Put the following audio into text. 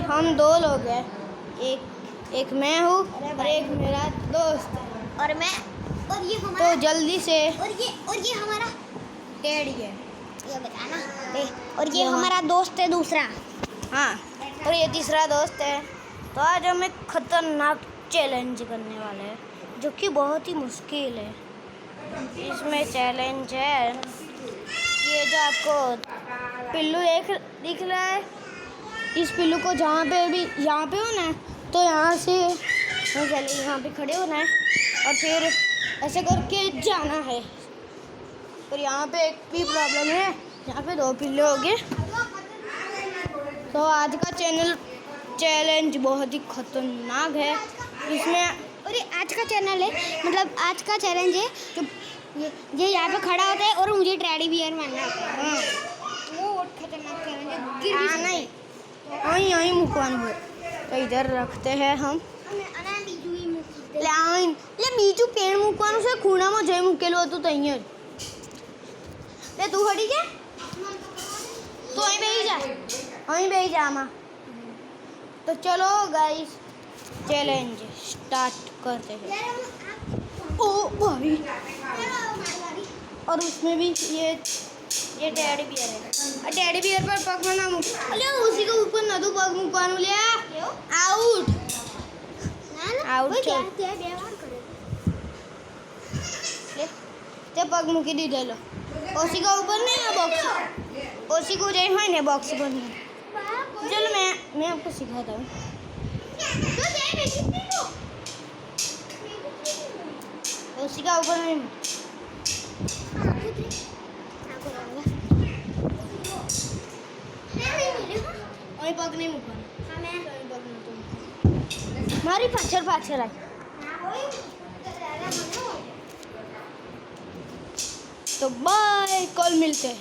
हम दो लोग हैं, एक मैं हूँ और एक मेरा दोस्त है। और मैं और ये हमारा तो जल्दी से और ये हमारा टेढ़ी है ये बताना और ये हमारा दोस्त है दूसरा। हाँ, और ये तीसरा दोस्त है। तो आज हम एक खतरनाक चैलेंज करने वाले हैं जो कि बहुत ही मुश्किल है। इसमें चैलेंज है ये जो आपको पिल्लू एक दिख रहा है, इस पिल्लू को जहाँ पे भी यहाँ पे होना है तो यहाँ से चलिए यहाँ पे खड़े होना है और फिर ऐसे करके जाना है। पर यहाँ पे एक भी प्रॉब्लम है, यहाँ पे दो पिल्ले हो गए। तो आज का चैलेंज बहुत ही खतरनाक है। इसमें और ये आज का चैनल है, मतलब आज का चैलेंज है जो ये यहाँ पे खड़ा होता है और मुझे टेडी बियर मारना होता है। हाँ, वो बहुत खतरनाक चैलेंज है। गिर भी सकते हैं। नहीं यहीं मुकवान हुए तो इधर रखते हैं हम। बीजू पेड़ મૂકવાનું છે, ખૂણામાં જઈ મૂકેલું હતું તો અહીંયા લે તું હટી જા, તું અહીં બેસી જા આમાં। तो चलो गाइस चैलेंज स्टार्ट करते हैं। ओ भाई, और उसमें भी ये टेडी बियर है। टेडी बियर पर पग ना मुक, अरे उसी के ऊपर नदू पग मुकवानु ले। आउट ते पग मूकी दीधेलो। ओसी का ऊपर नहीं है बॉक्स, ओसी को जाए है ने बॉक्स पर नहीं। चलो मैं आपको सिखाता हूँ। ओसी का ऊपर नहीं, और पग नहीं मुकवाना। मारी पाछળ आई। तो बाय, कल मिलते हैं।